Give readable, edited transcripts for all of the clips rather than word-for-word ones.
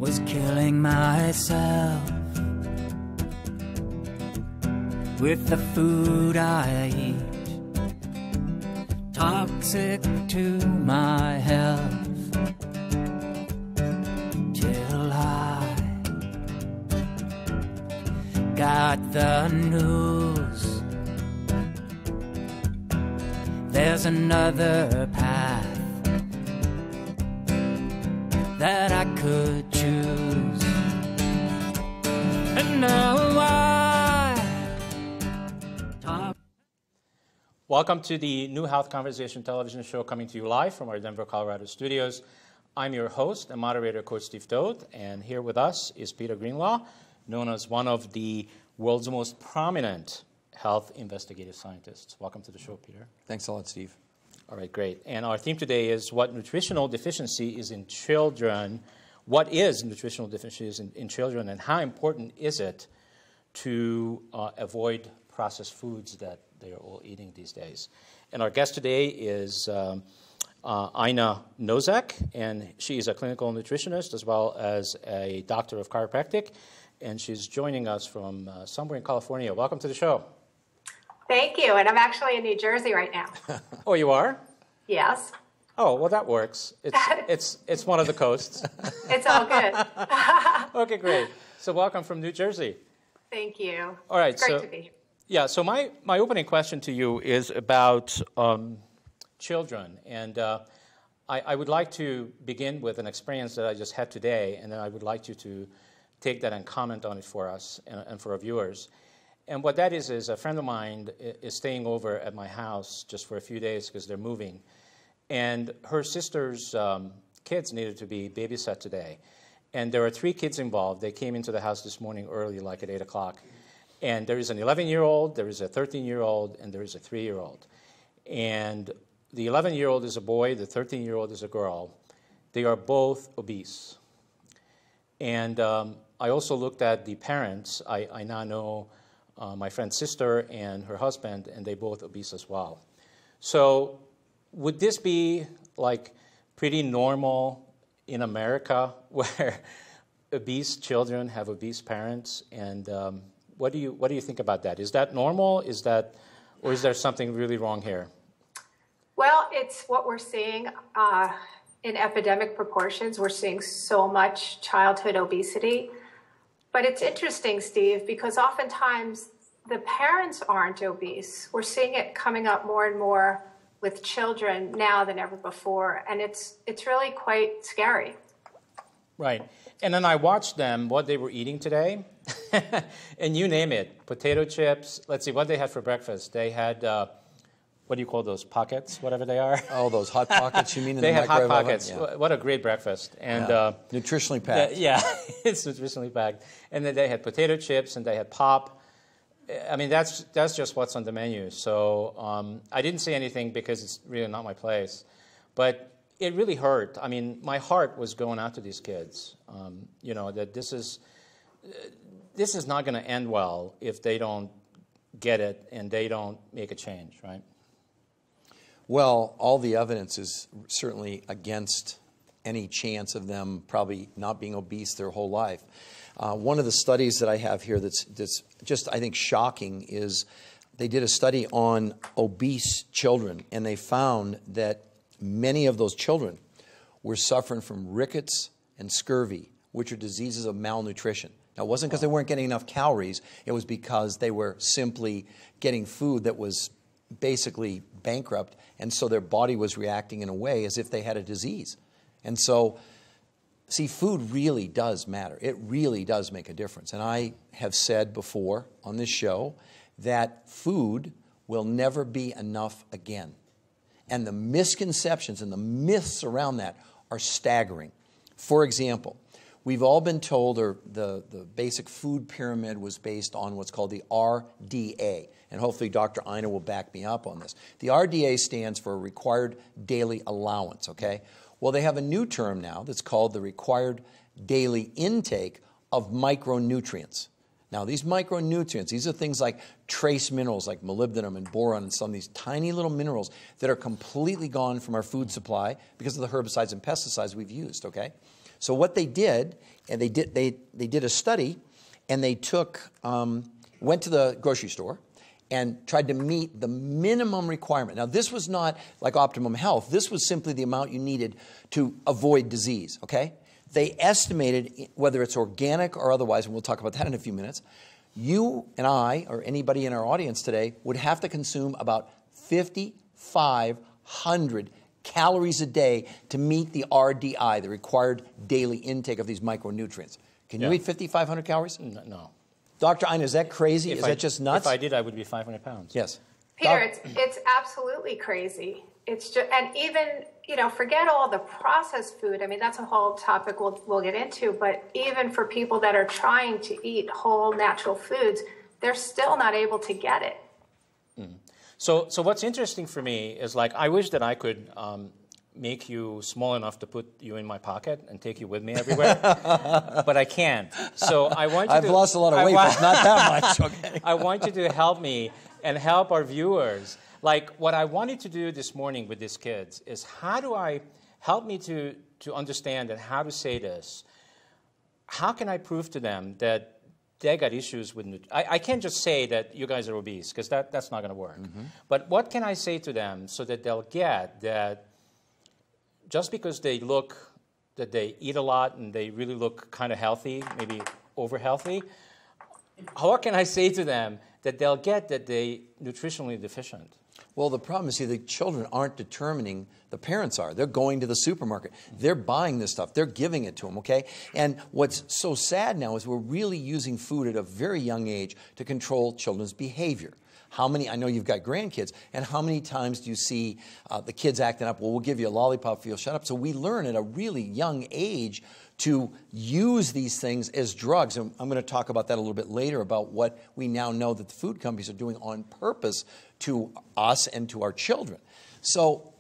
was killing myself with the food I eat, toxic to my health, till I got the news. There's another path that I could choose, and now I talk. Welcome to the New Health Conversation television show coming to you live from our Denver, Colorado studios. I'm your host and moderator, Coach Steve Toth, and here with us is Peter Greenlaw, known as one of the world's most prominent health investigative scientists. Welcome to the show, Peter. Thanks a lot, Steve. All right, great. And our theme today is what nutritional deficiency is in children. What is nutritional deficiency in children, and how important is it to avoid processed foods that they are all eating these days? And our guest today is Ina Nozak, and she is a clinical nutritionist as well as a doctor of chiropractic, and she's joining us from somewhere in California. Welcome to the show. Thank you, and I'm actually in New Jersey right now. Oh, you are? Yes. Oh, well, that works. It's one of the coasts. It's all good. Okay, great. So welcome from New Jersey. Thank you. All right. It's great to be here. Yeah, so my opening question to you is about children. And I would like to begin with an experience that I just had today, and then I would like you to take that and comment on it for us and for our viewers. And what that is a friend of mine is staying over at my house just for a few days because they're moving. And her sister's kids needed to be babysat today. And there are 3 kids involved. They came into the house this morning early, like at 8 o'clock. And there is an 11-year-old, there is a 13-year-old, and there is a 3-year-old. And the 11-year-old is a boy, the 13-year-old is a girl. They are both obese. And I also looked at the parents. I now know my friend's sister and her husband, and they both obese as well. So would this be like pretty normal in America where obese children have obese parents? And what do you think about that? Is that normal? Or is there something really wrong here? Well, it's what we're seeing in epidemic proportions. We're seeing so much childhood obesity. But it's interesting, Steve, because oftentimes the parents aren't obese. We're seeing it coming up more and more with children now than ever before, and it's really quite scary. Right. And then I watched them, what they were eating today, and you name it, potato chips. Let's see, what they had for breakfast. They had, what do you call those, pockets, whatever they are? Oh, those Hot Pockets, you mean in they the microwave Hot Pockets. oven? Yeah. What a great breakfast. And nutritionally packed. Yeah, it's nutritionally packed. And then they had potato chips, and they had pop. I mean, that's just what's on the menu. So I didn't say anything because it's really not my place. But it really hurt. I mean, my heart was going out to these kids. You know, that this is not going to end well if they don't get it and they don't make a change, right? Well, all the evidence is certainly against any chance of them probably not being obese their whole life. One of the studies that I have here that's just, I think, shocking is they did a study on obese children, and they found that many of those children were suffering from rickets and scurvy, which are diseases of malnutrition. Now, it wasn't because they weren't getting enough calories. It was because they were simply getting food that was basically bankrupt, and so their body was reacting in a way as if they had a disease. And so, see, food really does matter. It really does make a difference. And I have said before on this show that food will never be enough again. And the misconceptions and the myths around that are staggering. For example, we've all been told, or the basic food pyramid was based on what's called the RDA. And hopefully Dr. Ina will back me up on this. The RDA stands for Required Daily Allowance, okay? Well, they have a new term now that's called the Required Daily Intake of Micronutrients. Now, these micronutrients, these are things like trace minerals like molybdenum and boron and some of these tiny little minerals that are completely gone from our food supply because of the herbicides and pesticides we've used, okay? So what they did, and they did a study, and they went to the grocery store and tried to meet the minimum requirement. Now, this was not like optimum health. This was simply the amount you needed to avoid disease, okay? They estimated, whether it's organic or otherwise, and we'll talk about that in a few minutes, you and I, or anybody in our audience today, would have to consume about 5,500 calories a day to meet the RDI, the required daily intake of these micronutrients. Can you eat 5,500 calories? No. Dr. Ina, is that crazy? Is that just nuts? If I did, I would be 500 pounds. Yes. Peter, it's absolutely crazy. It's just, and even, forget all the processed food. I mean, that's a whole topic we'll get into, but even for people that are trying to eat whole natural foods, they're still not able to get it. Mm. So what's interesting for me is, like, I wish that I could make you small enough to put you in my pocket and take you with me everywhere, but I can't. So I want you I've lost a lot of weight, but not that much. Okay. I want you to help me and help our viewers. Like, what I wanted to do this morning with these kids is, how do I help me to understand and how to say this? How can I prove to them that they got issues with nutrition? I can't just say that you guys are obese, because that's not going to work. Mm-hmm. But what can I say to them so that they'll get that just because they eat a lot and they really look kind of healthy, maybe over healthy, how can I say to them that they'll get that they're nutritionally deficient? Well, the problem is, see, the children aren't determining, the parents are. They're going to the supermarket. They're buying this stuff. They're giving it to them, okay? And what's so sad now is we're really using food at a very young age to control children's behavior. I know you've got grandkids, and how many times do you see the kids acting up? Well, we'll give you a lollipop if you'll shut up. So we learn at a really young age to use these things as drugs. And I'm going to talk about that a little bit later, about what we now know that the food companies are doing on purpose to us and to our children. So,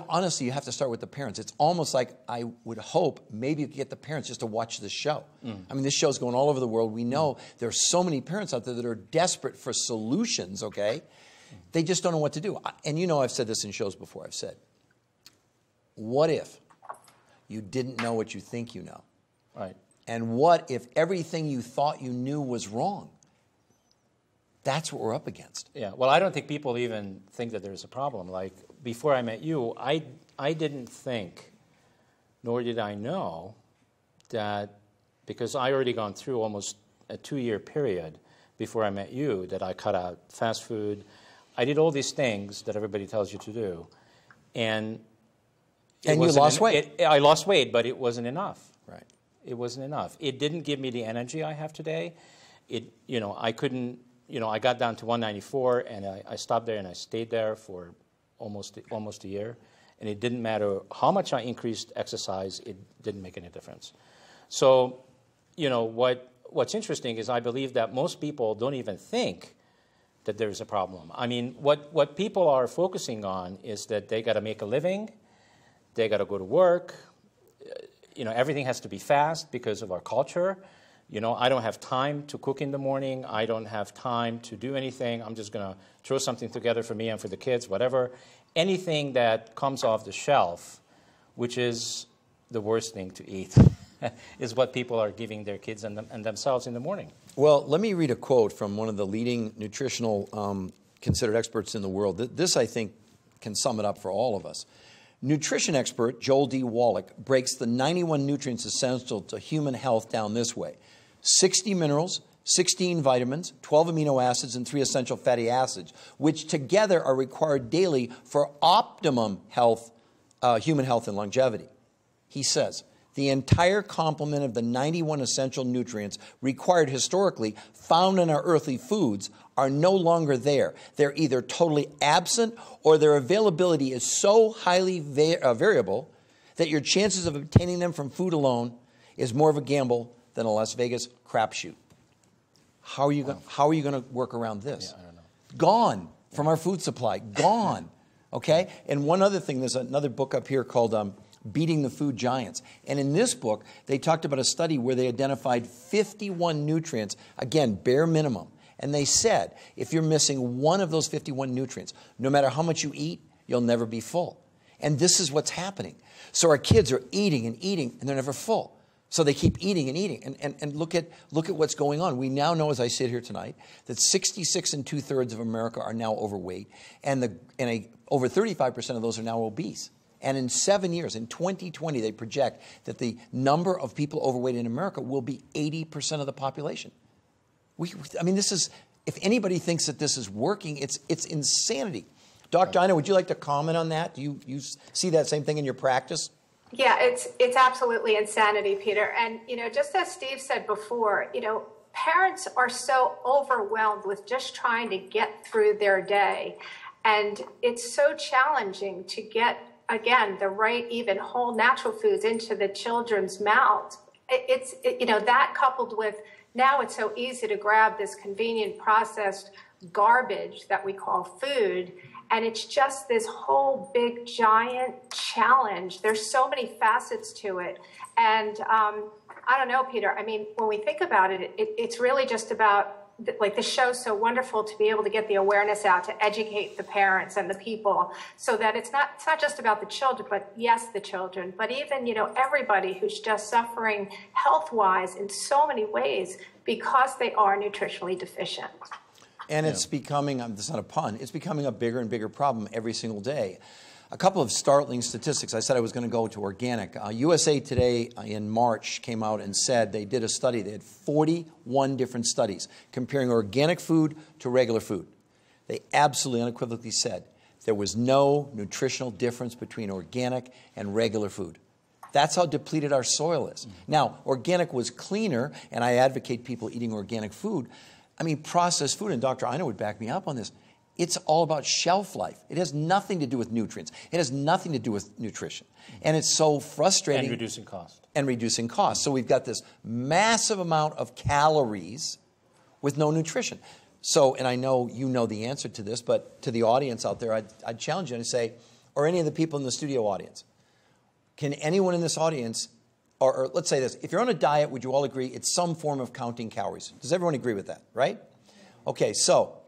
honestly, you have to start with the parents. It's almost like I would hope maybe you could get the parents just to watch this show. I mean, this show's going all over the world. We know there's so many parents out there that are desperate for solutions, okay? They just don't know what to do. And I've said this in shows before. I've said, what if you didn't know what you think you know? Right. And what if everything you thought you knew was wrong? That's what we're up against. Yeah. Well, I don't think people even think that there's a problem. Like, before I met you, I didn't think, nor did I know, that because I already gone through almost a 2-year period before I met you, that I cut out fast food. I did all these things that everybody tells you to do. And you lost weight. I lost weight, but it wasn't enough. Right. It wasn't enough. It didn't give me the energy I have today. I couldn't, I got down to 194, and I stopped there, and I stayed there for almost a year. And it didn't matter how much I increased exercise, it didn't make any difference. So, what's interesting is I believe that most people don't even think that there's a problem. I mean, what people are focusing on is that they got to make a living, they got to go to work, everything has to be fast because of our culture. I don't have time to cook in the morning. I don't have time to do anything. I'm just going to throw something together for me and for the kids, whatever. Anything that comes off the shelf, which is the worst thing to eat, is what people are giving their kids and themselves in the morning. Well, let me read a quote from one of the leading nutritional considered experts in the world. This, I think, can sum it up for all of us. Nutrition expert Joel D. Wallach breaks the 91 nutrients essential to human health down this way: 60 minerals, 16 vitamins, 12 amino acids, and 3 essential fatty acids, which together are required daily for optimum health, human health and longevity. He says, the entire complement of the 91 essential nutrients required historically found in our earthly foods are no longer there. They're either totally absent or their availability is so highly variable that your chances of obtaining them from food alone is more of a gamble than a Las Vegas crapshoot. How are you going to work around this? Yeah, I don't know. Gone from our food supply. Gone. Okay? And one other thing, there's another book up here called Beating the Food Giants. And in this book, they talked about a study where they identified 51 nutrients, again, bare minimum. And they said, if you're missing one of those 51 nutrients, no matter how much you eat, you'll never be full. And this is what's happening. So our kids are eating and eating, and they're never full. So they keep eating and eating. And look at what's going on. We now know, as I sit here tonight, that 66 2/3 of America are now overweight, and over 35% of those are now obese. And in 7 years, in 2020, they project that the number of people overweight in America will be 80% of the population. I mean, this is, if anybody thinks that this is working, it's insanity. Dr. Ina, would you like to comment on that? Do you see that same thing in your practice? Yeah, it's absolutely insanity, Peter. And, just as Steve said before, parents are so overwhelmed with just trying to get through their day. And it's so challenging to get, again, the right, even whole natural foods into the children's mouths. That coupled with now it's so easy to grab this convenient processed garbage that we call food. And it's just this whole big, giant challenge. There's so many facets to it. And I don't know, Peter, I mean, when we think about it, it's really just about, like, the show's so wonderful to be able to get the awareness out, to educate the parents and the people, so that it's not just about the children, but yes, the children, but even, everybody who's just suffering health-wise in so many ways because they are nutritionally deficient. And it's becoming, this is not a pun, it's becoming a bigger and bigger problem every single day. A couple of startling statistics. I said I was going to go to organic. USA Today in March came out and said they did a study. They had 41 different studies comparing organic food to regular food. They absolutely unequivocally said there was no nutritional difference between organic and regular food. That's how depleted our soil is. Now, organic was cleaner, and I advocate people eating organic food. I mean, processed food, and Dr. Ina would back me up on this, it's all about shelf life. It has nothing to do with nutrients. It has nothing to do with nutrition. And it's so frustrating. And reducing cost. And reducing cost. So we've got this massive amount of calories with no nutrition. So, and I know you know the answer to this, but to the audience out there, I'd challenge you to say, or any of the people in the studio audience, can anyone in this audience, or let's say this, if you're on a diet, would you all agree it's some form of counting calories? Does everyone agree with that, right? Okay, so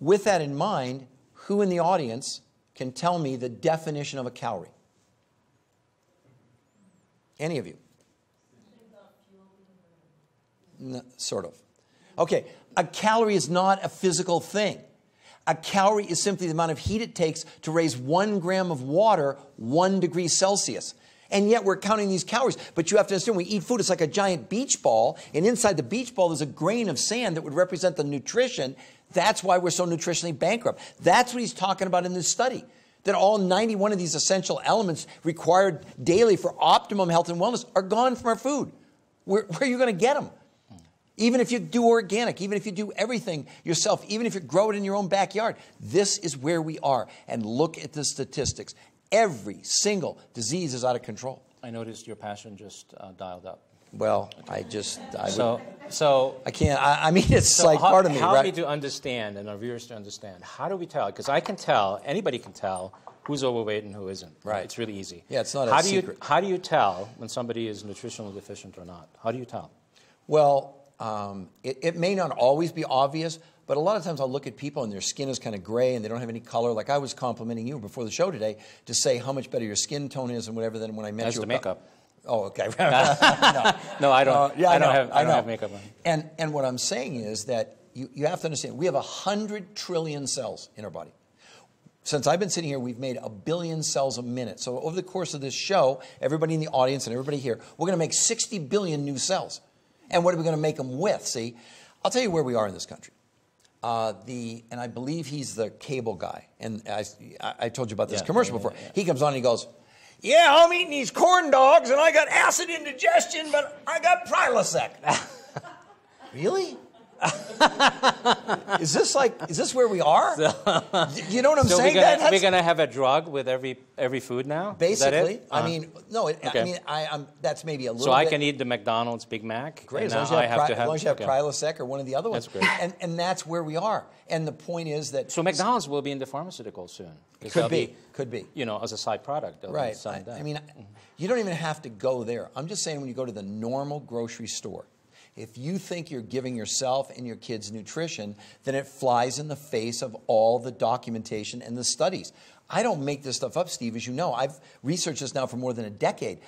with that in mind, who in the audience can tell me the definition of a calorie? Any of you? No, sort of. Okay, a calorie is not a physical thing. A calorie is simply the amount of heat it takes to raise 1 gram of water 1 degree Celsius. And yet we're counting these calories. But you have to understand, when we eat food, it's like a giant beach ball. And inside the beach ball, there's a grain of sand that would represent the nutrition. That's why we're so nutritionally bankrupt. That's what he's talking about in this study. That all 91 of these essential elements required daily for optimum health and wellness are gone from our food. Where are you going to get them? Even if you do organic, even if you do everything yourself, even if you grow it in your own backyard, this is where we are. And look at the statistics. Every single disease is out of control. I noticed your passion just dialed up. Well, okay. I can't. I mean, it's like part of me, help right? me to understand, and our viewers to understand. How do we tell? Because I can tell, anybody can tell who's overweight and who isn't. Right. It's really easy. Yeah, it's not a secret. How do you tell when somebody is nutritionally deficient or not? How do you tell? Well, it may not always be obvious, but a lot of times I'll look at people and their skin is kind of gray and they don't have any color. Like I was complimenting you before the show today to say how much better your skin tone is and whatever than when I met you. That's the makeup. Oh, okay. No, I don't. I don't have makeup on. And what I'm saying is that you have to understand, we have 100 trillion cells in our body. Since I've been sitting here, we've made 1 billion cells a minute. So over the course of this show, everybody in the audience and everybody here, we're going to make 60 billion new cells. And what are we going to make them with? See, I'll tell you where we are in this country. And I believe he's the cable guy. And I told you about this commercial before. Yeah. He comes on and he goes, yeah, I'm eating these corn dogs and I got acid indigestion, but I got Prilosec. Really? Is this where we are? You know what I'm saying? We're going to have a drug with every food now? Basically. Is that it? I mean, no, okay. I mean, that's maybe a little bit. So I can eat the McDonald's Big Mac? Great, as long as you have Prilosec or one of the other ones. That's great. And that's where we are. And the point is that... So McDonald's will be in the pharmaceutical soon. Could be. You know, as a side product. Right. I mean, you don't even have to go there. I'm just saying when you go to the normal grocery store, If you think you're giving yourself and your kids nutrition, then it flies in the face of all the documentation and the studies. I don't make this stuff up, Steve, as you know. I've researched this now for more than a decade.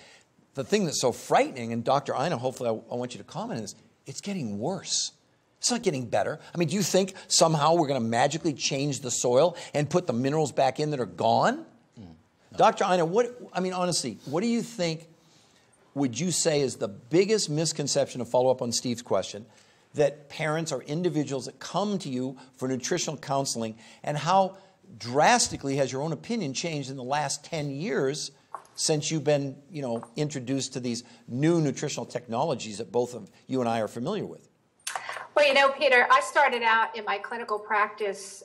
The thing that's so frightening, and Dr. Ina, hopefully I want you to comment on this, it's getting worse. It's not getting better. I mean, do you think somehow we're going to magically change the soil and put the minerals back in that are gone? No. Dr. Ina, honestly, what do you think would you say is the biggest misconception, to follow up on Steve's question, that parents or individuals that come to you for nutritional counseling, and how drastically has your own opinion changed in the last 10 years since you've been, introduced to these new nutritional technologies that both of you and I are familiar with? Well, Peter, I started out in my clinical practice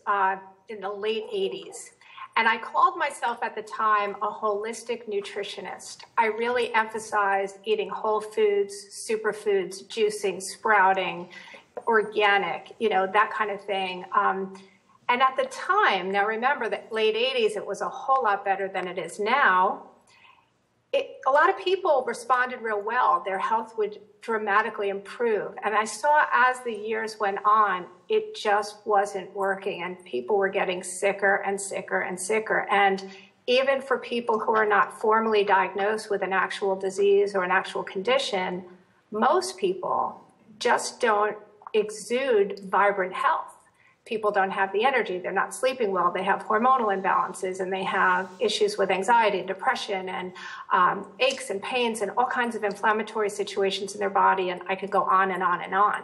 in the late 80s. And I called myself at the time a holistic nutritionist. I really emphasized eating whole foods, superfoods, juicing, sprouting, organic, that kind of thing. And at the time, now remember that late 80s, it was a whole lot better than it is now. A lot of people responded real well. Their health would dramatically improve. And I saw as the years went on, it just wasn't working. And people were getting sicker and sicker and sicker. And even for people who are not formally diagnosed with an actual disease or an actual condition, most people just don't exude vibrant health. People don't have the energy, they're not sleeping well, they have hormonal imbalances, and they have issues with anxiety and depression and aches and pains and all kinds of inflammatory situations in their body, and I could go on and on and on.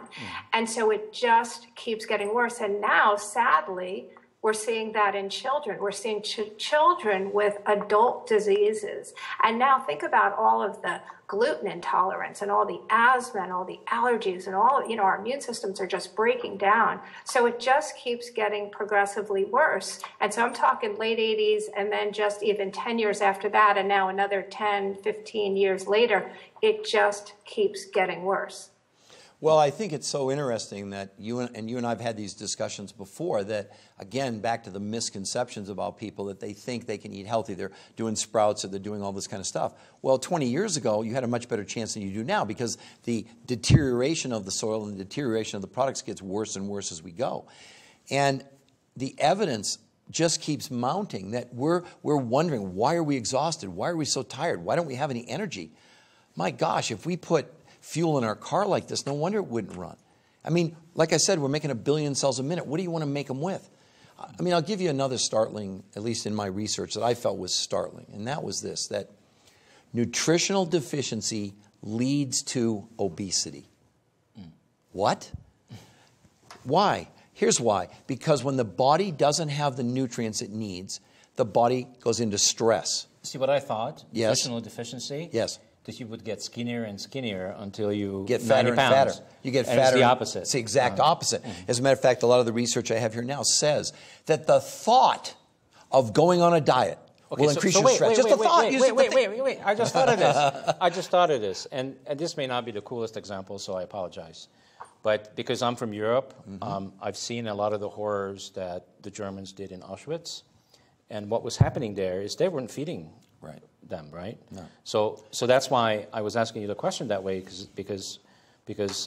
And so it just keeps getting worse. And now, sadly, we're seeing that in children. We're seeing children with adult diseases. And now think about all of the gluten intolerance and all the asthma and all the allergies and all, our immune systems are just breaking down. So it just keeps getting progressively worse. And so I'm talking late 80s and then just even 10 years after that, and now another 10, 15 years later, it just keeps getting worse. Well, I think it's so interesting that you and I have had these discussions before, that, again, back to the misconceptions about people, that they think they can eat healthy. They're doing sprouts or they're doing all this kind of stuff. Well, 20 years ago, you had a much better chance than you do now, because the deterioration of the soil and the deterioration of the products gets worse and worse as we go. And the evidence just keeps mounting that we're wondering, why are we exhausted? Why are we so tired? Why don't we have any energy? My gosh, if we put fuel in our car like this, no wonder it wouldn't run. I mean, like I said, we're making 1 billion cells a minute. What do you want to make them with? I mean, I'll give you another startling, at least in my research, that I felt was startling, and that was this, that nutritional deficiency leads to obesity. What? Why? Here's why. Because when the body doesn't have the nutrients it needs, the body goes into stress. See what I thought? Yes. Nutritional deficiency? Yes. That you would get skinnier and skinnier until you get fatter and pounds. fatter. You get and fatter. It's the opposite. It's the exact opposite. As a matter of fact, a lot of the research I have here now says that the thought of going on a diet will increase your stress. Just the thought. Wait. I just thought of this. I just thought of this. And this may not be the coolest example, so I apologize. But because I'm from Europe, I've seen a lot of the horrors that the Germans did in Auschwitz. And what was happening there is they weren't feeding them, right? No. So that's why I was asking you the question that way, because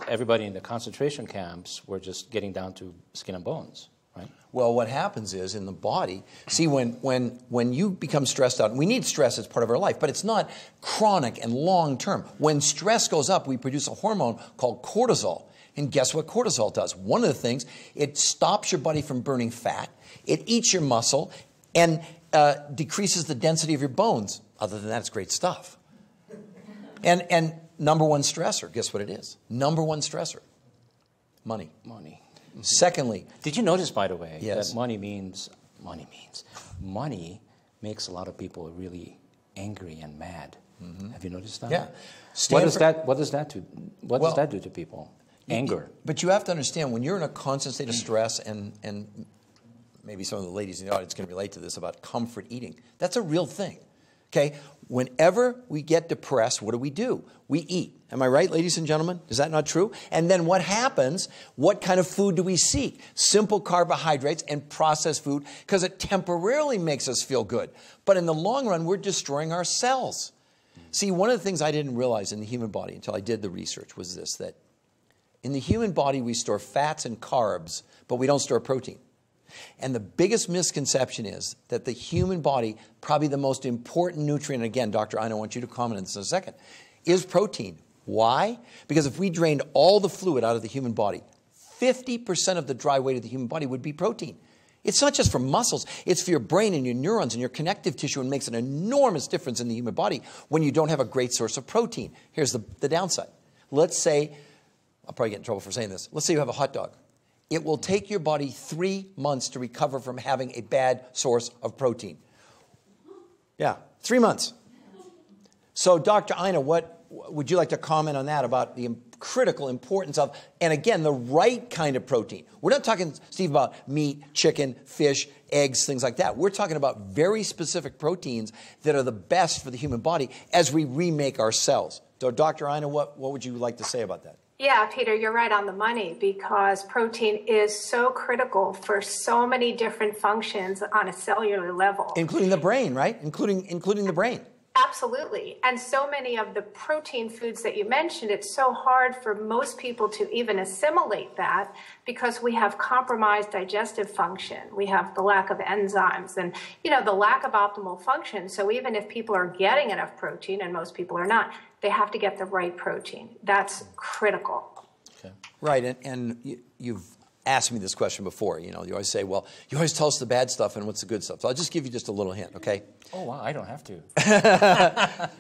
everybody in the concentration camps were just getting down to skin and bones, right? Well, what happens is in the body, see, when you become stressed out, and we need stress as part of our life, but it's not chronic and long-term. When stress goes up, we produce a hormone called cortisol. And guess what cortisol does? One of the things, it stops your body from burning fat, it eats your muscle, and decreases the density of your bones. Other than that, it's great stuff. And number one stressor, guess what it is? Number one stressor, money. Money. Secondly. Did you notice, by the way, yes, that money makes a lot of people really angry and mad? Have you noticed that? Yeah. What does that do to people? Anger. But you have to understand, when you're in a constant state of stress, and maybe some of the ladies in the audience can relate to this about comfort eating. That's a real thing. Okay? Whenever we get depressed, what do? We eat. Am I right, ladies and gentlemen? Is that not true? And then what happens? What kind of food do we seek? Simple carbohydrates and processed food, because it temporarily makes us feel good. But in the long run, we're destroying our cells. See, one of the things I didn't realize in the human body until I did the research was this, that In the human body, we store fats and carbs, but we don't store protein. And the biggest misconception is that the human body, probably the most important nutrient, and again, Dr. Ina, I want you to comment on this in a second, is protein. Why? Because if we drained all the fluid out of the human body, 50% of the dry weight of the human body would be protein. It's not just for muscles, it's for your brain and your neurons and your connective tissue, and makes an enormous difference in the human body when you don't have a great source of protein. Here's the downside. Let's say, I'll probably get in trouble for saying this, let's say you have a hot dog. It will take your body 3 months to recover from having a bad source of protein. Yeah, 3 months. So Dr. Ina, what would you like to comment on that about the critical importance of, and again, the right kind of protein? We're not talking, Steve, about meat, chicken, fish, eggs, things like that. We're talking about very specific proteins that are the best for the human body as we remake our cells. So Dr. Ina, what would you like to say about that? Yeah, Peter, you're right on the money, because protein is so critical for so many different functions on a cellular level. Including the brain, right? Including the brain. Absolutely. And so many of the protein foods that you mentioned, it's so hard for most people to even assimilate that because we have compromised digestive function. We have the lack of enzymes and, the lack of optimal function. So even if people are getting enough protein, and most people are not, they have to get the right protein. That's critical. Okay. Right. And you've asked me this question before. You always say, well, you always tell us the bad stuff and what's the good stuff. So I'll just give you just a little hint, okay? Oh, wow, I don't have to.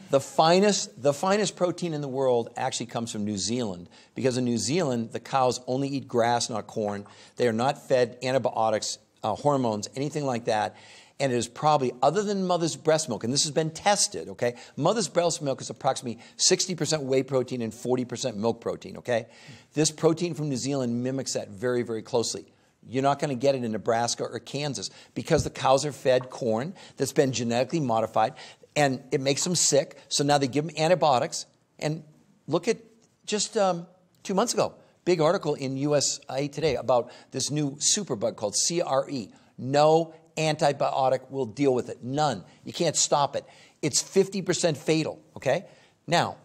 The finest protein in the world actually comes from New Zealand, because in New Zealand, the cows only eat grass, not corn. They are not fed antibiotics, hormones, anything like that. And it is probably, other than mother's breast milk, and this has been tested, okay? Mother's breast milk is approximately 60% whey protein and 40% milk protein, okay? This protein from New Zealand mimics that very, very closely. You're not going to get it in Nebraska or Kansas because the cows are fed corn that's been genetically modified, and it makes them sick. So now they give them antibiotics. And look at just 2 months ago, big article in USA Today about this new superbug called CRE. No antibiotic will deal with it. None. You can't stop it. It's 50% fatal, okay? Now,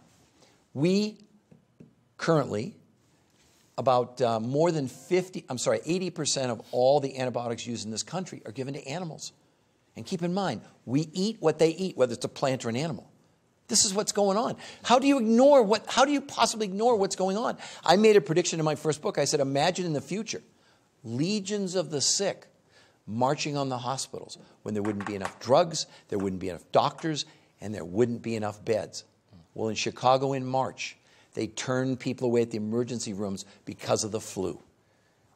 we currently, about more than 80% of all the antibiotics used in this country are given to animals. And keep in mind, we eat what they eat, whether it's a plant or an animal. This is what's going on. How do you possibly ignore what's going on? I made a prediction in my first book. I said, imagine in the future, legions of the sick marching on the hospitals when there wouldn't be enough drugs, there wouldn't be enough doctors, and there wouldn't be enough beds. Well, in Chicago in March, they turned people away at the emergency rooms because of the flu.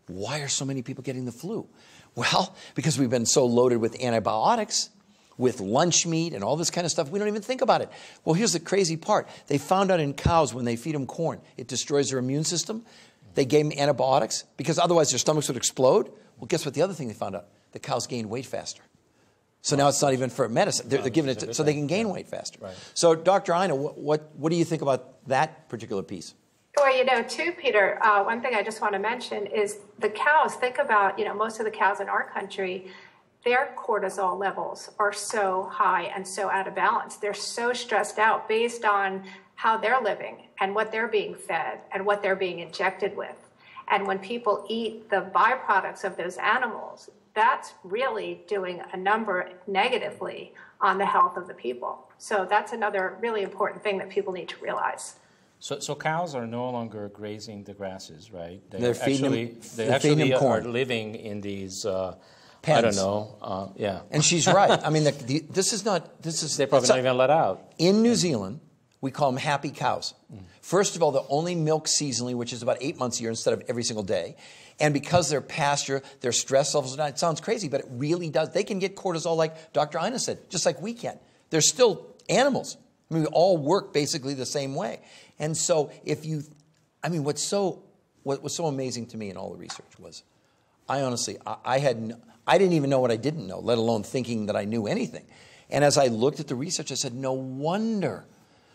Why are so many people getting the flu? Well, because we've been so loaded with antibiotics, with lunch meat and all this kind of stuff, we don't even think about it. Well, here's the crazy part. They found out in cows when they feed them corn, it destroys their immune system. They gave them antibiotics because otherwise their stomachs would explode. Well, guess what the other thing they found out? The cows gained weight faster. So now it's not even for medicine. They're giving it so they can gain weight faster. Right. So, Dr. Ina, what do you think about that particular piece? Well, too, Peter, one thing I just want to mention is the cows. Think about, most of the cows in our country, their cortisol levels are so high and so out of balance. They're so stressed out based on how they're living and what they're being fed and what they're being injected with. And when people eat the byproducts of those animals, that's really doing a number negatively on the health of the people. So that's another really important thing that people need to realize. So cows are no longer grazing the grasses, right? They're feeding them corn. Are living in these, pens. I don't know, yeah. And she's right. I mean, they're probably not even let out. In New Zealand, we call them happy cows. First of all, they're only milked seasonally, which is about 8 months a year instead of every single day. And because they're pasture, their stress levels are not, it sounds crazy, but it really does. They can get cortisol like Dr. Ina said, just like we can. They're still animals. I mean, we all work basically the same way. And so what was so amazing to me in all the research was, I didn't even know what I didn't know, let alone thinking that I knew anything. And as I looked at the research, I said, no wonder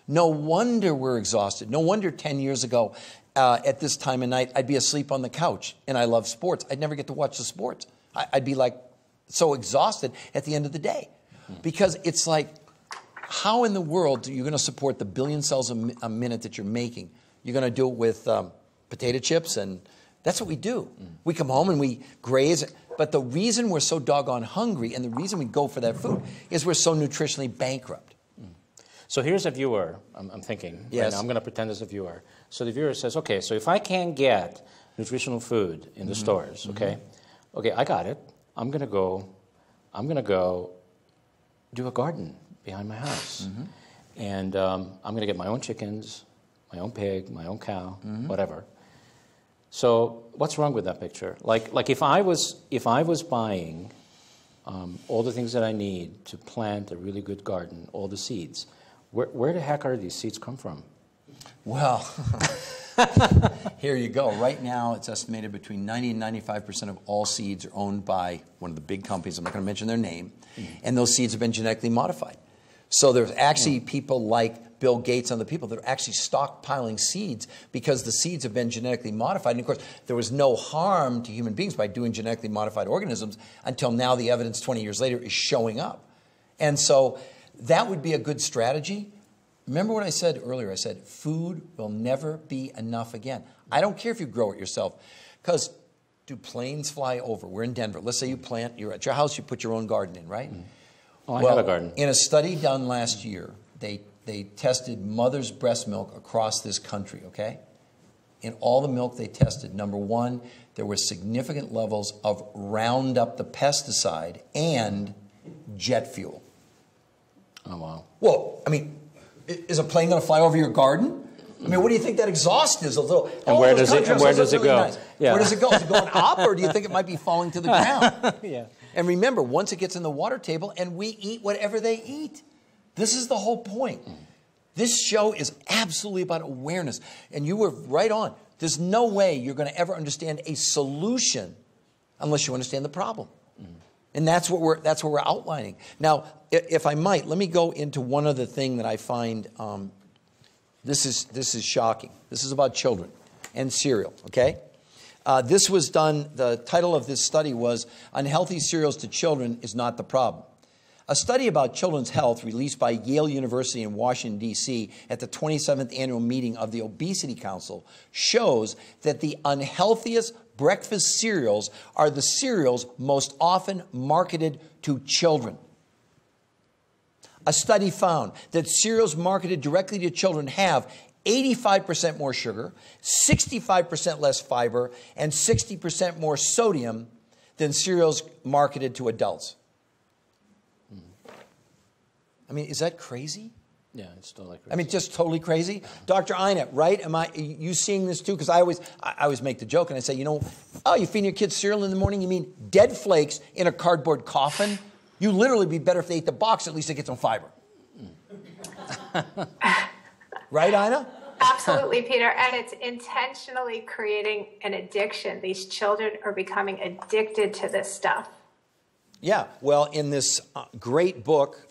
we're exhausted. No wonder 10 years ago, at this time of night, I'd be asleep on the couch, and I love sports. I'd never get to watch the sports. I'd be like so exhausted at the end of the day. Because it's like, how in the world are you going to support the billion cells a minute that you're making? You're going to do it with potato chips, and that's what we do. We come home and we graze. But the reason we're so doggone hungry and the reason we go for that food is we're so nutritionally bankrupt. So here's a viewer, I'm thinking. Yes. Right now, I'm going to pretend as a viewer. So the viewer says, okay, so if I can't get nutritional food in the stores, okay, I got it. I'm going to go do a garden behind my house. And I'm going to get my own chickens, my own pig, my own cow, whatever. So what's wrong with that picture? Like if I was buying all the things that I need to plant a really good garden, all the seeds, where the heck are these seeds come from? Well, here you go. Right now, it's estimated between 90 and 95% of all seeds are owned by one of the big companies. I'm not going to mention their name. And those seeds have been genetically modified. So there's actually people like Bill Gates and other people that are actually stockpiling seeds because the seeds have been genetically modified. And of course, there was no harm to human beings by doing genetically modified organisms until now the evidence 20 years later is showing up. And so that would be a good strategy. Remember what I said earlier? I said food will never be enough again. I don't care if you grow it yourself, because do planes fly over? We're in Denver. Let's say you plant, you're at your house, you put your own garden in, right? Oh, I have a garden. In a study done last year, they tested mother's breast milk across this country, okay? In all the milk they tested, number one, there were significant levels of Roundup, the pesticide, and jet fuel. Oh, wow. Well, I mean, is a plane going to fly over your garden? I mean, what do you think that exhaust is? And where does it go? Nice. Yeah. Where does it go? Is it going up, or do you think it might be falling to the ground? Yeah. And remember, once it gets in the water table, and we eat whatever they eat. This is the whole point. This show is absolutely about awareness. And you were right on. There's no way you're going to ever understand a solution unless you understand the problem. And that's what we're outlining. Now, if I might, let me go into one other thing that I find, this is shocking. This is about children and cereal, okay? This was done, the title of this study was Unhealthy Cereals to Children is Not the Problem. A study about children's health released by Yale University in Washington, D.C. at the 27th annual meeting of the Obesity Council shows that the unhealthiest breakfast cereals are the cereals most often marketed to children. A study found that cereals marketed directly to children have 85% more sugar, 65% less fiber, and 60% more sodium than cereals marketed to adults. I mean, is that crazy? Yeah, it's totally crazy. I mean, just totally crazy. Dr. Ina, right? Are you seeing this too? Because I always make the joke and I say, you feed your kids cereal in the morning, you mean dead flakes in a cardboard coffin? You literally be better if they ate the box, at least they get some fiber. Right, Ina? Absolutely, Peter. And it's intentionally creating an addiction. These children are becoming addicted to this stuff. Yeah. Well, in this great book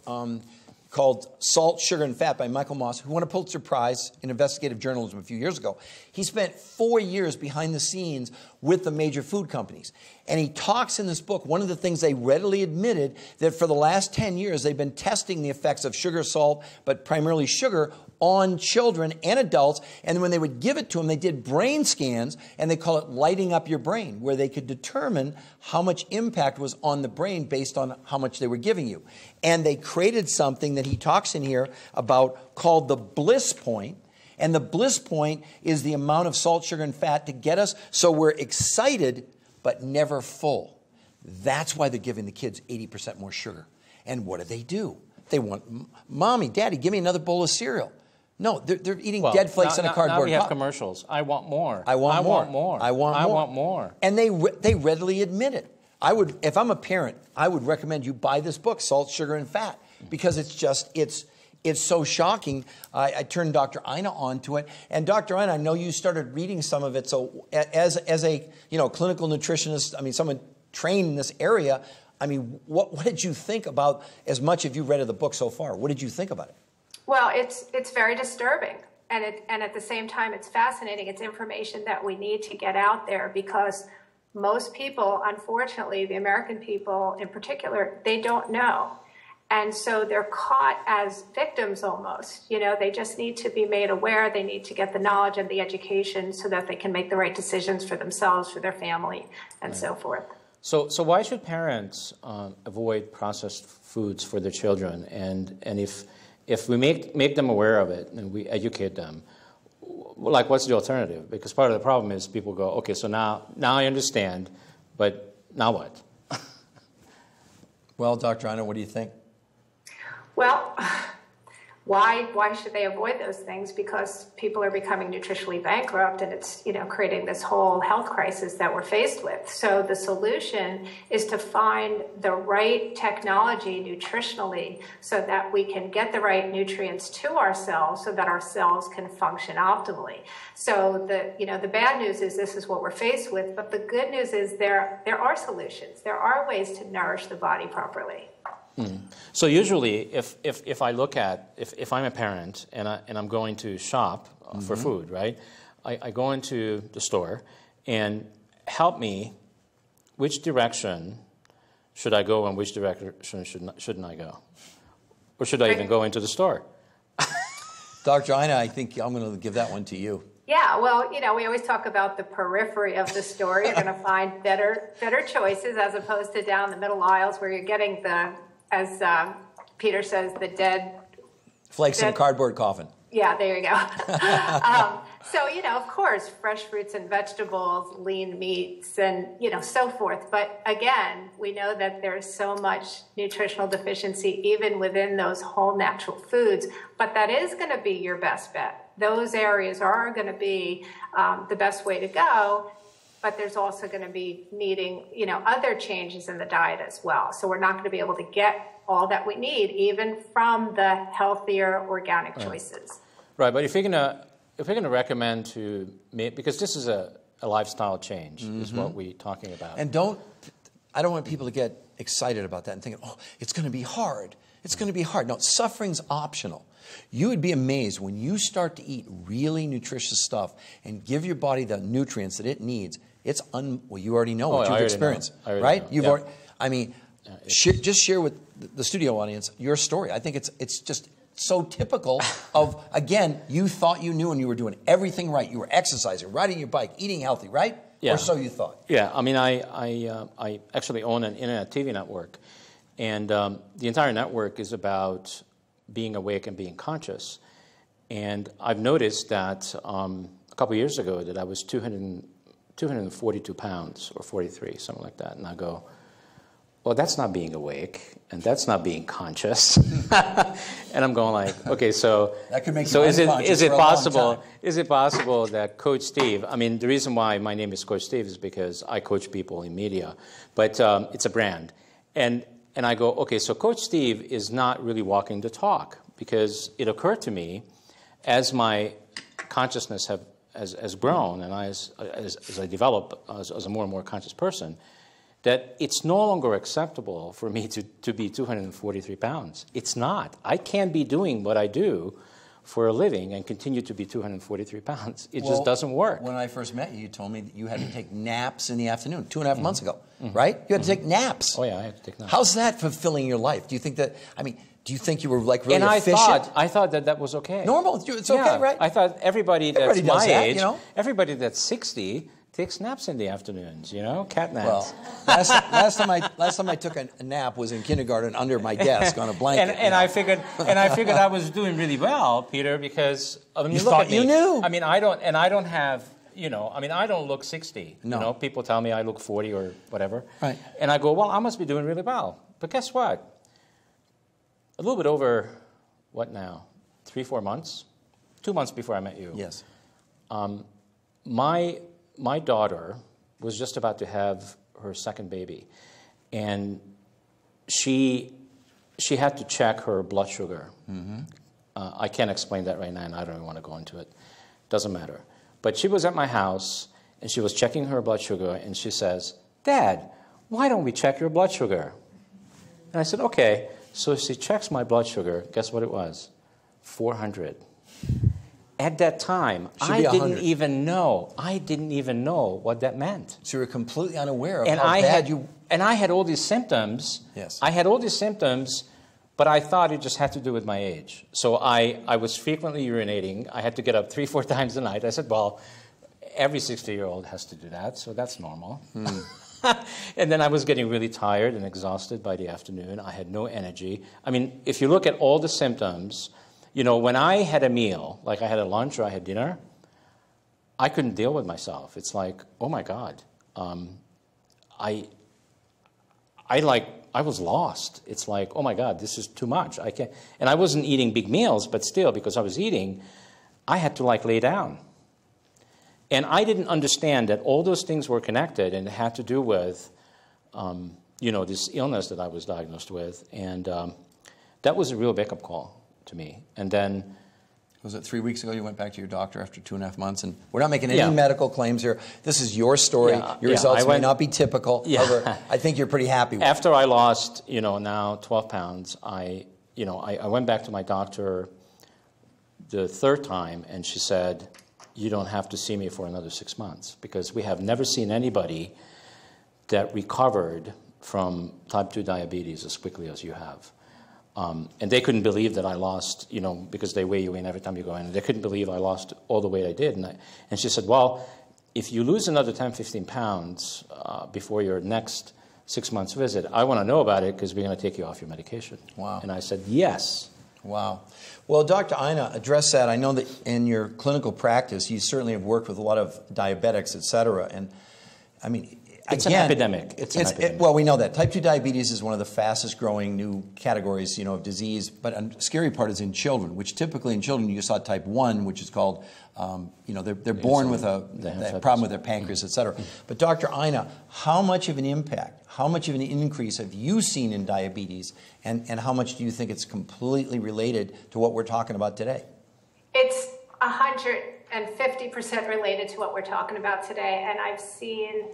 called Salt, Sugar, and Fat by Michael Moss, who won a Pulitzer Prize in investigative journalism a few years ago, he spent 4 years behind the scenes with the major food companies. And he talks in this book, one of the things they readily admitted, that for the last 10 years, they've been testing the effects of sugar, salt, but primarily sugar, on children and adults. And when they would give it to them, they did brain scans, and they call it lighting up your brain, where they could determine how much impact was on the brain based on how much they were giving you. And they created something that he talks in here about called the bliss point. And the bliss point is the amount of salt, sugar, and fat to get us so we're excited but never full. That's why they're giving the kids 80% more sugar. And what do? They want, Mommy, Daddy, give me another bowl of cereal. No, they're eating dead flakes in a cardboard Now we have cup. commercials. I want more. I want more. more. I want more. And they readily admit it. If I'm a parent, I would recommend you buy this book, Salt, Sugar, and Fat, because it's so shocking. I turned Dr. Ina onto it. And Dr. Ina, I know you started reading some of it. So as a clinical nutritionist, I mean, someone trained in this area, I mean, what did you think about, as much as you read of the book so far? What did you think about it? Well, it's very disturbing. And at the same time, it's fascinating. It's information that we need to get out there, because most people, unfortunately, the American people in particular, they don't know. And so they're caught as victims almost. You know, they just need to be made aware. They need to get the knowledge and the education so that they can make the right decisions for themselves, for their family, and so forth. So why should parents avoid processed foods for their children? And if we make them aware of it and we educate them, like, what's the alternative? Because part of the problem is people go, okay, so now I understand, but now what? Well, Dr. Ina, what do you think? Well, why should they avoid those things? Because people are becoming nutritionally bankrupt, and it's, you know, creating this whole health crisis that we're faced with. So the solution is to find the right technology nutritionally so that we can get the right nutrients to our cells so that our cells can function optimally. So the bad news is this is what we're faced with, but the good news is there are solutions. There are ways to nourish the body properly. So usually, if I look at, if I'm a parent and I'm going to shop for food, right? I go into the store and help me, which direction should I go and which direction shouldn't I go? Or should I even go into the store? Dr. Ina, I think I'm going to give that one to you. Yeah, well, you know, we always talk about the periphery of the store. You're going to find better choices as opposed to down the middle aisles where you're getting the, as Peter says, the dead flakes in a cardboard coffin. Yeah, there you go. So, you know, of course, fresh fruits and vegetables, lean meats, and, you know, so forth. But again, we know that there's so much nutritional deficiency even within those whole natural foods. But that is going to be your best bet. Those areas are going to be the best way to go. But there's also going to be needing, you know, other changes in the diet as well. So we're not going to be able to get all that we need, even from the healthier organic choices. Right, but if you're gonna recommend to make, because this is a lifestyle change, is what we're talking about. And I don't want people to get excited about that and thinking, oh, it's going to be hard. It's going to be hard. No, suffering's optional. You would be amazed when you start to eat really nutritious stuff and give your body the nutrients that it needs. It's well, you already know what you've experienced, right? You've already. I mean, just share with the studio audience your story. I think it's just so typical of, again, you thought you knew and you were doing everything right. You were exercising, riding your bike, eating healthy, right? Yeah. Or so you thought. Yeah, I mean, I actually own an internet TV network, and the entire network is about being awake and being conscious. And I've noticed that a couple years ago that I was 242 pounds or 43, something like that. And I go, well, that's not being awake, and that's not being conscious. And I'm going like, okay, so that could make so you is it possible? Is it possible that Coach Steve? I mean, the reason why my name is Coach Steve is because I coach people in media, but it's a brand. And I go, okay, so Coach Steve is not really walking the talk, because it occurred to me as my consciousness has grown and as I develop as a more and more conscious person, that it's no longer acceptable for me to be 243 pounds. It's not. I can't be doing what I do for a living and continue to be 243 pounds. It just doesn't work. When I first met you, you told me that you had to take naps in the afternoon 2.5 months ago, right? You had to take naps. Oh, yeah, I had to take naps. How's that fulfilling your life? Do you think that, I mean, do you think you were like really and efficient? I thought that was okay. Normal, it's okay, right? I thought everybody that's my age, you know? everybody that's 60 takes naps in the afternoons, you know, cat naps. Well, last time I took a nap was in kindergarten under my desk on a blanket. And I figured I was doing really well, Peter, because I mean, you look thought at me. You knew. I mean, I don't have, you know, I mean, I don't look 60. No. You know, people tell me I look 40 or whatever. Right. And I go, well, I must be doing really well. But guess what? A little bit over, what now, 3-4 months? 2 months before I met you. Yes. My daughter was just about to have her second baby, and she had to check her blood sugar. I can't explain that right now, and I don't even want to go into it. Doesn't matter. But she was at my house, and she was checking her blood sugar, and she says, "Dad, why don't we check your blood sugar?" And I said, "Okay." So she checks my blood sugar. Guess what it was? 400. At that time, I didn't even know what that meant. So you were completely unaware of how bad you... And I had all these symptoms. Yes. I had all these symptoms, But I thought it just had to do with my age. So I was frequently urinating. I had to get up 3-4 times a night. I said, well, every 60-year-old has to do that, so that's normal. And then I was getting really tired and exhausted by the afternoon. I had no energy. I mean, if you look at all the symptoms, you know, when I had a meal, like I had a lunch or I had dinner, I couldn't deal with myself. It's like, oh my God, I was lost. It's like, oh my God, this is too much. I can't. And I wasn't eating big meals, but still, because I was eating, I had to like lay down. And I didn't understand that all those things were connected and it had to do with, you know, this illness that I was diagnosed with. And that was a real wake-up call to me. And then... Was it 3 weeks ago you went back to your doctor after 2.5 months? And we're not making any medical claims here. This is your story. Your results may not be typical. However, I think you're pretty happy with it. After I lost, you know, now 12 pounds, I went back to my doctor the third time, and she said, you don't have to see me for another 6 months, because we have never seen anybody that recovered from type 2 diabetes as quickly as you have. And they couldn't believe that I lost, you know, because they weigh you in every time you go in. They couldn't believe I lost all the weight I did. And she said, well, if you lose another 10, 15 pounds before your next 6 months visit, I want to know about it because we're going to take you off your medication. Wow. And I said, yes. Wow. Well, Dr. Ina, address that. I know that in your clinical practice, you certainly have worked with a lot of diabetics, et cetera. And, I mean, it's an epidemic. It's an epidemic. Well, we know that. Type 2 diabetes is one of the fastest growing new categories, you know, of disease. But a scary part is in children, which typically in children you saw type 1, which is called, you know, they're born with a problem with their pancreas, et cetera. But Dr. Ina, how much of an impact, how much of an increase have you seen in diabetes, and how much do you think it's completely related to what we're talking about today? It's 150% related to what we're talking about today, and I've seen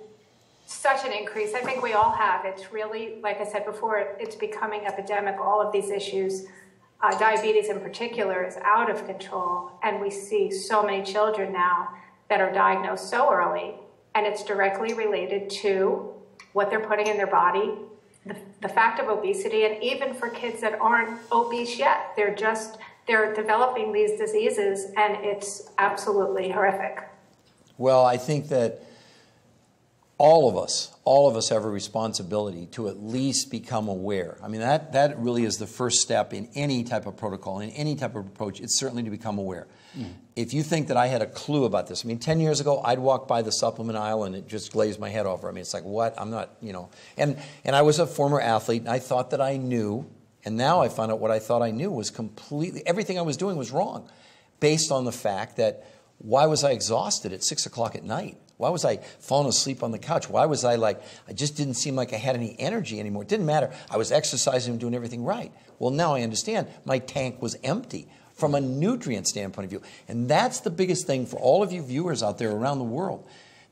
such an increase. I think we all have. It's really, like I said before, it's becoming epidemic. All of these issues, diabetes in particular, is out of control. And we see so many children now that are diagnosed so early. And it's directly related to what they're putting in their body, the fact of obesity, and even for kids that aren't obese yet. They're developing these diseases, and it's absolutely horrific. Well, I think that all of us have a responsibility to at least become aware. I mean, that really is the first step in any type of protocol, in any type of approach. It's certainly to become aware. If you think that I had a clue about this, I mean, 10 years ago, I'd walk by the supplement aisle and it just glazed my head over. I mean, it's like, what? I'm not, you know. And I was a former athlete, and I thought that I knew, and now I found out what I thought I knew was completely, everything I was doing was wrong, based on the fact that why was I exhausted at 6 o'clock at night? Why was I falling asleep on the couch? Why was I like, I just didn't seem like I had any energy anymore. It didn't matter. I was exercising and doing everything right. Well, now I understand. My tank was empty from a nutrient standpoint of view. And that's the biggest thing for all of you viewers out there around the world,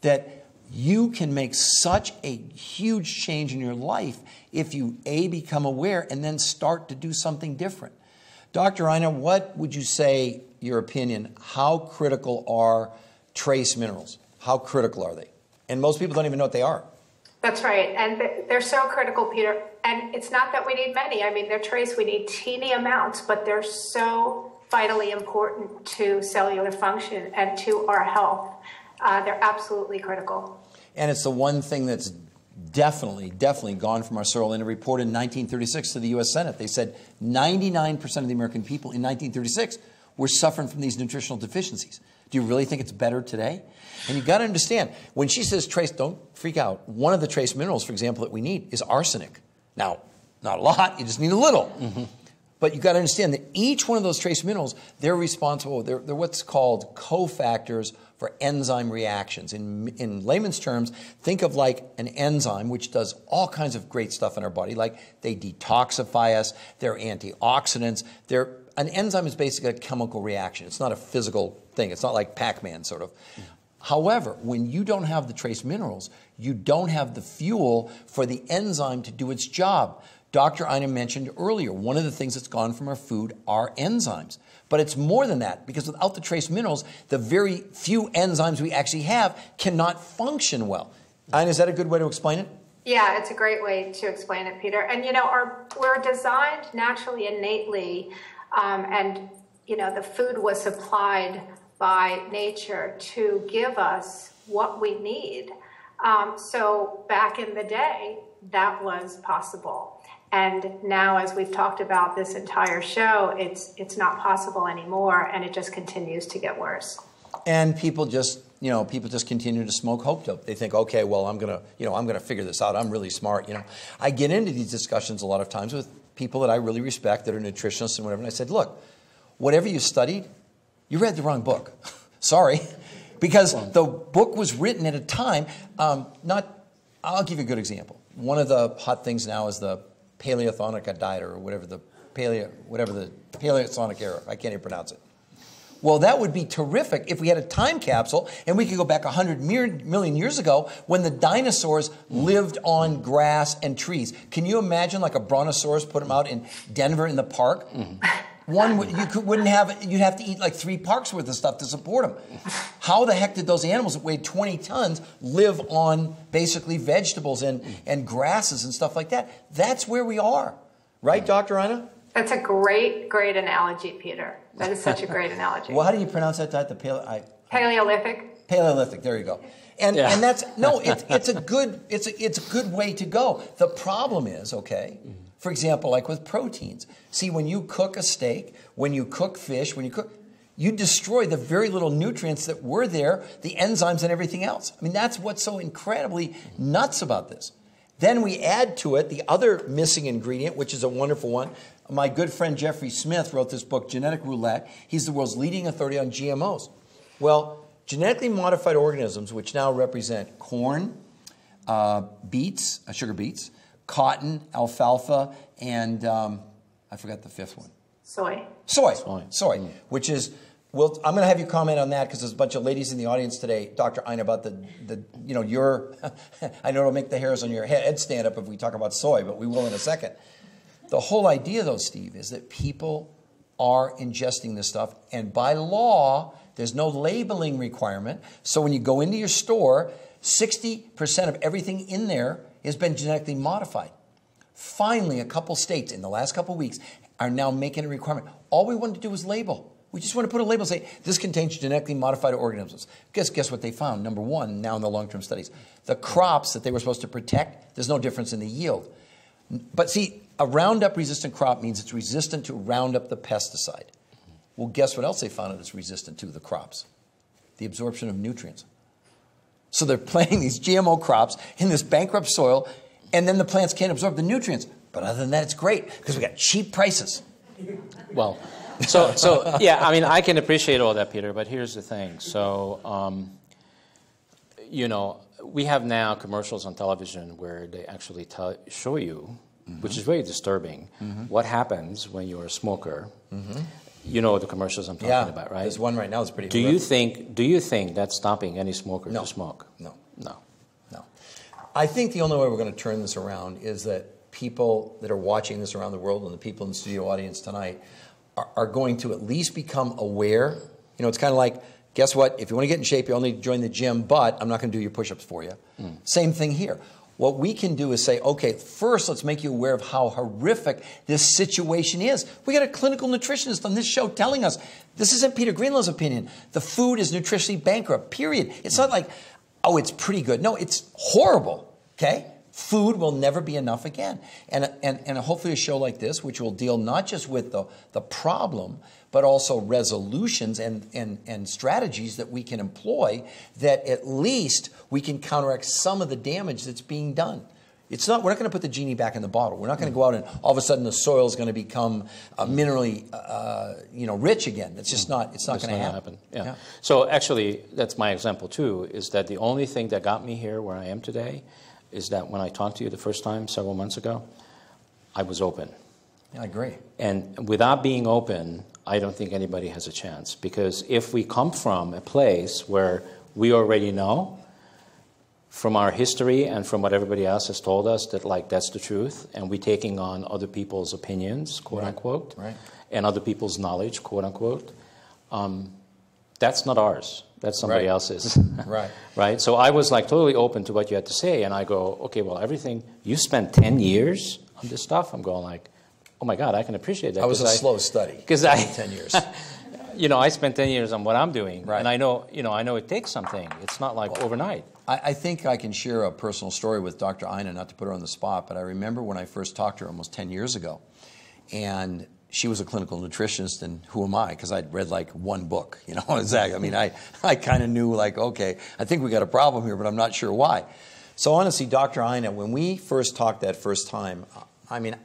that you can make such a huge change in your life if you, A, become aware and then start to do something different. Dr. Ina, what would you say, your opinion, how critical are trace minerals? How critical are they? And most people don't even know what they are. That's right. And they're so critical, Peter. And it's not that we need many. I mean, they're trace. We need teeny amounts, but they're so vitally important to cellular function and to our health. They're absolutely critical. And it's the one thing that's definitely gone from our soil. In a report in 1936 to the U.S. Senate, they said 99% of the American people in 1936 were suffering from these nutritional deficiencies. Do you really think it's better today? And you've got to understand, when she says trace, don't freak out. One of the trace minerals, for example, that we need is arsenic. Now, not a lot, you just need a little. But you've got to understand that each one of those trace minerals, they're responsible, they're what's called cofactors for enzyme reactions. In layman's terms, think of like an enzyme which does all kinds of great stuff in our body, like they detoxify us, they're antioxidants, an enzyme is basically a chemical reaction. It's not a physical thing. It's not like Pac-Man, sort of. However, when you don't have the trace minerals, you don't have the fuel for the enzyme to do its job. Dr. Ina mentioned earlier, one of the things that's gone from our food are enzymes. But it's more than that, because without the trace minerals, the very few enzymes we actually have cannot function well. Ina, is that a good way to explain it? Yeah, it's a great way to explain it, Peter. And, we're designed naturally, innately, and, the food was supplied by nature to give us what we need. So back in the day, that was possible. And now, as we've talked about this entire show, it's not possible anymore, and it just continues to get worse. And people just continue to smoke hope dope. They think, okay, well, I'm gonna figure this out. I'm really smart. I get into these discussions a lot of times with people that I really respect, that are nutritionists and whatever. And I said, look, whatever you studied, you read the wrong book. Sorry, because the book was written at a time. I'll give you a good example. One of the hot things now is the Paleothonic diet, or whatever the Paleothonic era. I can't even pronounce it. Well, that would be terrific if we had a time capsule and we could go back 100 million years ago when the dinosaurs lived on grass and trees. Can you imagine, like, a brontosaurus, put them out in Denver in the park? You'd have to eat like 3 parks worth of stuff to support them. How the heck did those animals that weighed 20 tons live on basically vegetables and grasses and stuff like that? That's where we are. Right, Dr. Ina? That's a great, great analogy, Peter. That is such a great analogy. Well, how do you pronounce that diet? Paleolithic. Paleolithic. There you go. And that's it's a good way to go. The problem is, okay, for example, like with proteins. See, when you cook a steak, when you cook fish, you destroy the very little nutrients that were there, the enzymes and everything else. I mean, that's what's so incredibly nuts about this. Then we add to it the other missing ingredient, which is a wonderful one. My good friend Jeffrey Smith wrote this book, Genetic Roulette. He's the world's leading authority on GMOs. Well, genetically modified organisms, which now represent corn, beets, sugar beets, cotton, alfalfa, and I forgot the 5th one. Soy. Which is, well, I'm going to have you comment on that because there's a bunch of ladies in the audience today, Dr. Ina, about your, I know it'll make the hairs on your head stand up if we talk about soy, but we will in a second. The whole idea, though, Steve, is that people are ingesting this stuff, and by law, there's no labeling requirement. So when you go into your store, 60% of everything in there has been genetically modified. Finally, a couple states in the last couple weeks are now making a requirement. All we wanted to do was label. We just want to put a label and say, this contains genetically modified organisms. Guess what they found? Number one, now in the long-term studies, the crops that they were supposed to protect, there's no difference in the yield. But see, a Roundup-resistant crop means it's resistant to Roundup the pesticide. Well, guess what else they found it's resistant to, the crops? The absorption of nutrients. So they're planting these GMO crops in this bankrupt soil, and then the plants can't absorb the nutrients. But other than that, it's great because we got cheap prices. Well, so yeah, I mean, I can appreciate all that, Peter, but here's the thing. So, we have now commercials on television where they actually show you, which is very disturbing, what happens when you're a smoker. You know the commercials I'm talking about, right? There's one right now that's pretty Do you think that's stopping any smoker to smoke? No. I think the only way we're going to turn this around is that people that are watching this around the world and the people in the studio audience tonight are going to at least become aware. It's kind of like, guess what? If you want to get in shape, you only need to join the gym, but I'm not going to do your push-ups for you. Same thing here. What we can do is say, okay, first let's make you aware of how horrific this situation is. We got a clinical nutritionist on this show telling us this isn't Peter Greenlaw's opinion. The food is nutritionally bankrupt, period. It's not like, oh, it's pretty good. No, it's horrible, okay? Food will never be enough again. And hopefully a show like this, which will deal not just with the problem, but also resolutions and strategies that we can employ that at least we can counteract some of the damage that's being done. We're not going to put the genie back in the bottle. We're not going to go out and all of a sudden the soil is going to become minerally rich again. It's just not. It's not going to happen. Yeah. So actually, that's my example too. Is that the only thing that got me here where I am today is that when I talked to you the first time several months ago, I was open. Yeah, I agree. And without being open, I don't think anybody has a chance. Because if we come from a place where we already know from our history and from what everybody else has told us that, like, that's the truth, and we're taking on other people's opinions, quote unquote, and other people's knowledge, quote unquote, That's not ours. That's somebody Right. else's. Right. Right? So I was like totally open to what you had to say, and I go, okay, well, everything, you spent 10 years on this stuff? I'm going like, oh my God, I can appreciate that. That was a slow study. Because 10 years. I spent 10 years on what I'm doing, Right. and I know it takes something. It's not like overnight. I think I can share a personal story with Dr. Ina, not to put her on the spot, but I remember when I first talked to her almost 10 years ago, and she was a clinical nutritionist, and who am I? Because I'd read like one book, exactly. I mean, I kind of knew like, okay, I think we got a problem here, but I'm not sure why. So honestly, Dr. Ina, when we first talked that first time, I mean,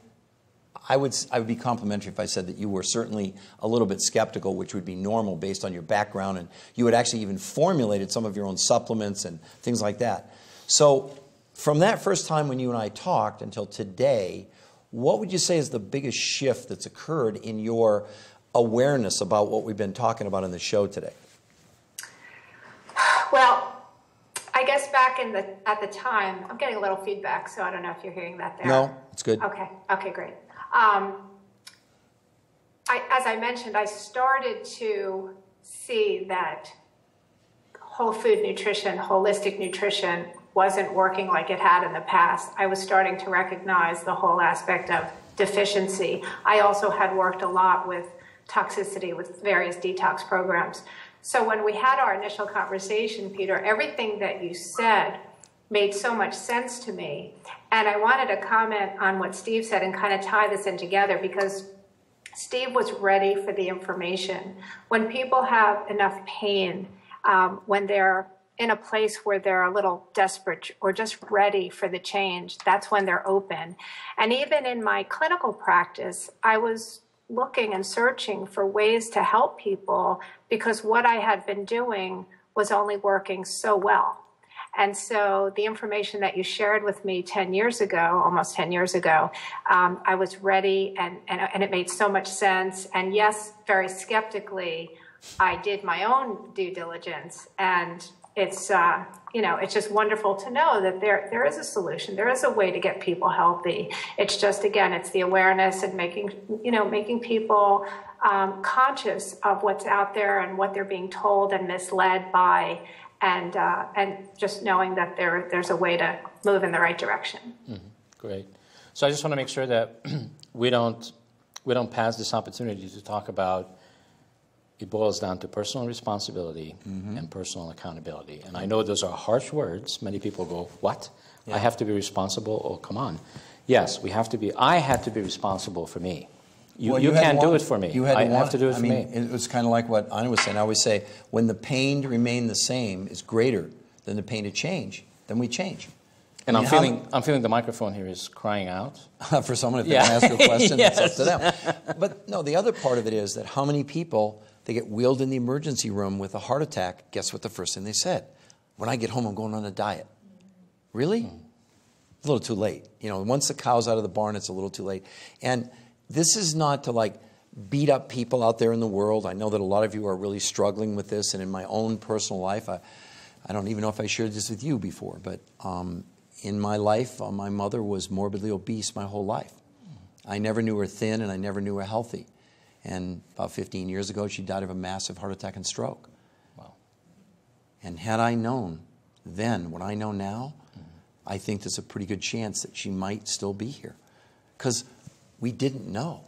I would be complimentary if I said that you were certainly a little bit skeptical, which would be normal based on your background, and you had actually even formulated some of your own supplements and things like that. So from that first time when you and I talked until today, what would you say is the biggest shift that's occurred in your awareness about what we've been talking about in the show today? Well, I guess back at the time, I'm getting a little feedback, so I don't know if you're hearing that there. No, it's good. Okay, great. As I mentioned, I started to see that whole food nutrition, holistic nutrition, wasn't working like it had in the past. I was starting to recognize the whole aspect of deficiency. I also had worked a lot with toxicity with various detox programs. So when we had our initial conversation, Peter, everything that you said made so much sense to me. And I wanted to comment on what Steve said and kind of tie this in together, because Steve was ready for the information. When people have enough pain, when they're in a place where they're a little desperate or just ready for the change, that's when they're open. And even in my clinical practice, I was looking and searching for ways to help people because what I had been doing was only working so well. And so the information that you shared with me 10 years ago, almost 10 years ago, I was ready and it made so much sense. And yes, very skeptically, I did my own due diligence, and it's just wonderful to know that there is a solution. There is a way to get people healthy. It's just, again, it's the awareness and making people conscious of what's out there and what they're being told and misled by, and just knowing that there's a way to move in the right direction. Mm-hmm. Great. So I just want to make sure that we don't pass this opportunity to talk about. It boils down to personal responsibility and personal accountability. And I know those are harsh words. Many people go, what? Yeah. I have to be responsible? Oh, come on. Yes, we have to be. I had to be responsible for me. You can't do it for me. I have to do it for me. It was kind of like what Anna was saying. I always say, when the pain to remain the same is greater than the pain to change, then we change. And I'm feeling the microphone here is crying out. For someone, if they want to ask a question, yes. It's up to them. But no, the other part of it is that how many people, they get wheeled in the emergency room with a heart attack, guess what the first thing they said? When I get home, I'm going on a diet. Really? A little too late. Once the cow's out of the barn, it's a little too late. And this is not to beat up people out there in the world. I know that a lot of you are really struggling with this, and in my own personal life, I don't even know if I shared this with you before, but in my life, my mother was morbidly obese my whole life. I never knew her thin, and I never knew her healthy. And about 15 years ago, she died of a massive heart attack and stroke. Wow. And had I known then what I know now, I think there's a pretty good chance that she might still be here. Because we didn't know,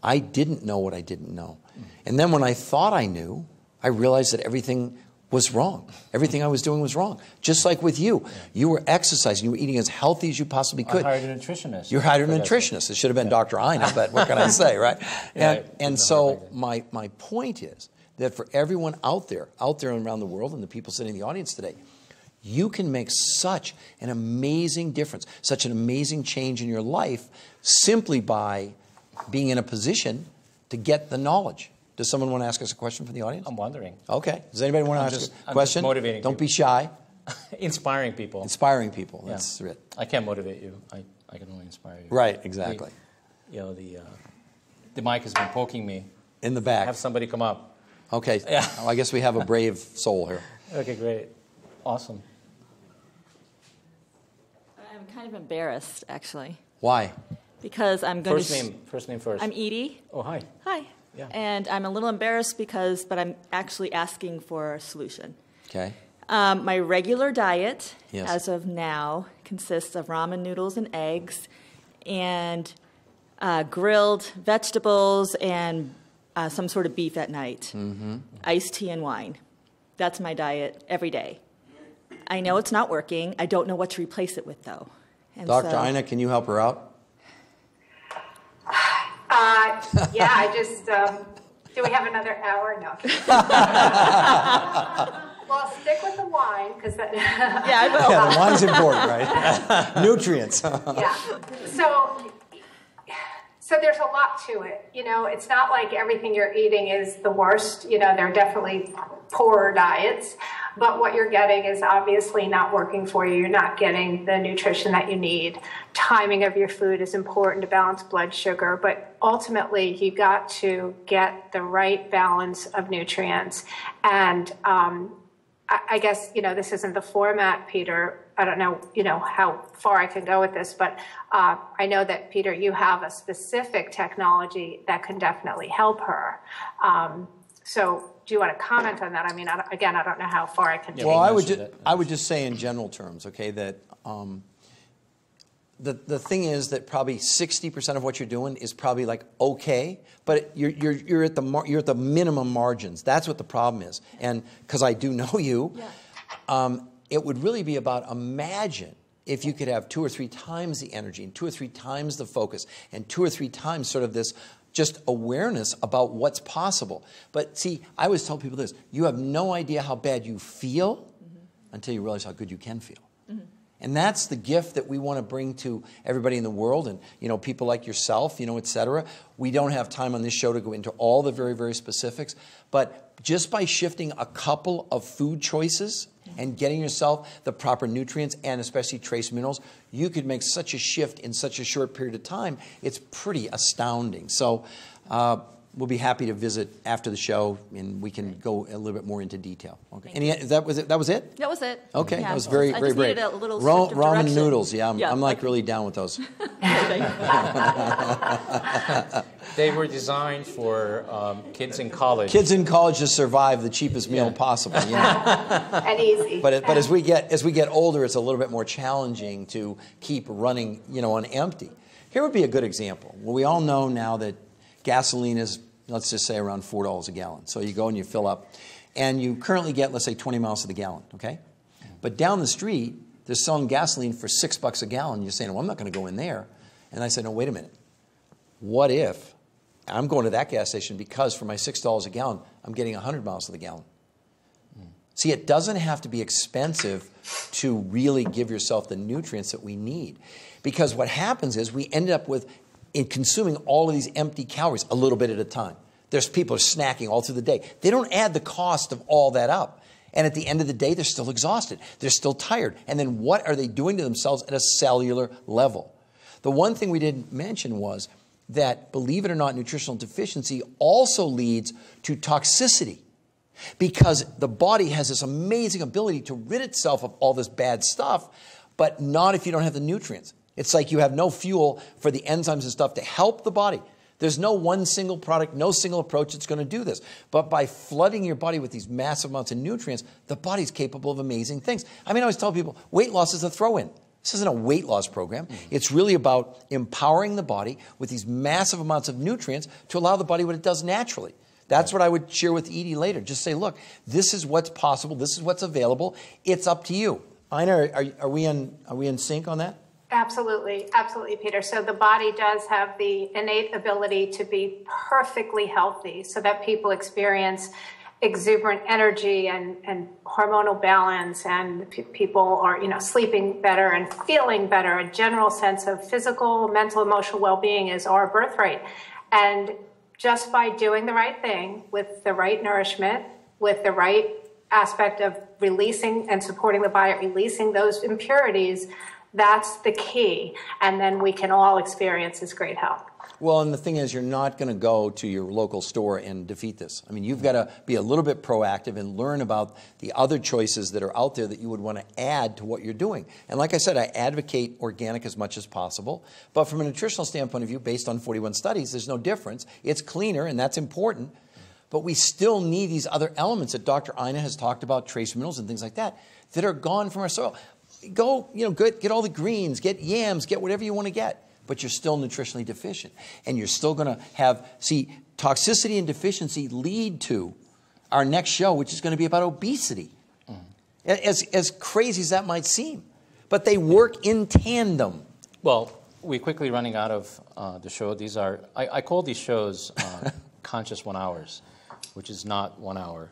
I didn't know what I didn't know. And then when I thought I knew, I realized that everything was wrong. Everything I was doing was wrong. Just like with you. Yeah. You were exercising. You were eating as healthy as you possibly could. I hired a nutritionist. You hired a nutritionist. It should have been Dr. Ina, but what can I say, right? And so my point is that for everyone out there and around the world, and the people sitting in the audience today, you can make such an amazing difference, such an amazing change in your life simply by being in a position to get the knowledge. Does someone want to ask us a question from the audience? I'm wondering. Okay. Does anybody want to ask a question? I'm just motivating Don't people. be shy. Inspiring people. Inspiring people. That's it. I can't motivate you. I can only inspire you. Right, exactly. The mic has been poking me. In the back. Have somebody come up. Okay. Yeah. Well, I guess we have a brave soul here. Okay, great. Awesome. I'm kind of embarrassed, actually. Why? Because I'm going First name first. I'm Edie. Oh, hi. Hi. Yeah. And I'm a little embarrassed but I'm actually asking for a solution. Okay. My regular diet, Yes. as of now, consists of ramen noodles and eggs and grilled vegetables and some sort of beef at night, iced tea and wine. That's my diet every day. I know it's not working. I don't know what to replace it with, though. And Dr. Ina, can you help her out? Yeah, I just, do we have another hour? No. Well, stick with the wine, because that... Yeah, I will. Yeah, the wine's important, right? Nutrients. Yeah. So there's a lot to it. You know, it's not like everything you're eating is the worst. You know, there are definitely poorer diets, but what you're getting is obviously not working for you. You're not getting the nutrition that you need. Timing of your food is important to balance blood sugar, but ultimately you got to get the right balance of nutrients. And I guess, you know, this isn't the format, Peter. I don't know, you know, how far I can go with this, but I know that, Peter, you have a specific technology that can definitely help her. So do you want to comment on that? I mean, again, I don't know how far I can take. Well, I would just say in general terms, okay, that the thing is that probably 60% of what you're doing is probably like okay, but you're at the minimum margins. That's what the problem is. And because I do know you, it would really be about, imagine if you could have 2 or 3 times the energy and 2 or 3 times the focus and 2 or 3 times sort of this just awareness about what's possible. But see, I always tell people this: you have no idea how bad you feel until you realize how good you can feel. And that's the gift that we want to bring to everybody in the world, and you know, people like yourself, you know, et cetera. We don't have time on this show to go into all the very, very specifics, but just by shifting a couple of food choices and getting yourself the proper nutrients and especially trace minerals, you could make such a shift in such a short period of time. It's pretty astounding. So we'll be happy to visit after the show, and we can go a little bit more into detail. Okay. That was it? That was it? That was it. Okay, Yeah, that was very, very brave. I just needed a little shift of Ramen direction. noodles, yeah, I'm like really down with those. They were designed for kids in college. Kids in college to survive the cheapest meal possible, you know. And easy. But as we get older, it's a little bit more challenging to keep running, you know, on empty. Here would be a good example. Well, we all know now that gasoline is, let's just say, around $4 a gallon. So you go and you fill up, and you currently get, let's say, 20 miles to the gallon, okay? But down the street, they're selling gasoline for $6 a gallon. You're saying, well, I'm not going to go in there. And I said, no, wait a minute. What if I'm going to that gas station because for my $6 a gallon, I'm getting 100 miles to the gallon? See, it doesn't have to be expensive to really give yourself the nutrients that we need. Because what happens is we end up with consuming all of these empty calories a little bit at a time. There's people snacking all through the day. They don't add the cost of all that up. And at the end of the day, they're still exhausted. They're still tired. And then what are they doing to themselves at a cellular level? The one thing we didn't mention was that, believe it or not, nutritional deficiency also leads to toxicity, because the body has this amazing ability to rid itself of all this bad stuff, but not if you don't have the nutrients. It's like you have no fuel for the enzymes and stuff to help the body. There's no one single product, no single approach that's going to do this. But by flooding your body with these massive amounts of nutrients, the body's capable of amazing things. I mean, I always tell people, weight loss is a throw-in. This isn't a weight loss program. It's really about empowering the body with these massive amounts of nutrients to allow the body what it does naturally. That's what I would share with Edie later. Just say, look, this is what's possible. This is what's available. It's up to you. Ina, are we in sync on that? Absolutely. Absolutely, Peter. So the body does have the innate ability to be perfectly healthy so that people experience exuberant energy and hormonal balance, and people are, you know, sleeping better and feeling better. A general sense of physical, mental, emotional well-being is our birthright. And just by doing the right thing with the right nourishment, with the right aspect of releasing and supporting the body, releasing those impurities, That's the key. And then we can all experience this great health. Well, and the thing is, you're not going to go to your local store and defeat this. I mean, you've got to be a little bit proactive and learn about the other choices that are out there that you would want to add to what you're doing. And like I said, I advocate organic as much as possible. But from a nutritional standpoint of view, based on 41 studies, there's no difference. It's cleaner, and that's important. But we still need these other elements that Dr. Ina has talked about, trace minerals and things like that, that are gone from our soil. Go, get all the greens, get yams, get whatever you want to get. But you're still nutritionally deficient. And you're still going to have, see, toxicity and deficiency lead to our next show, which is going to be about obesity. As crazy as that might seem. But they work in tandem. Well, we're quickly running out of the show. These are, I call these shows conscious 1 hours, which is not 1 hour.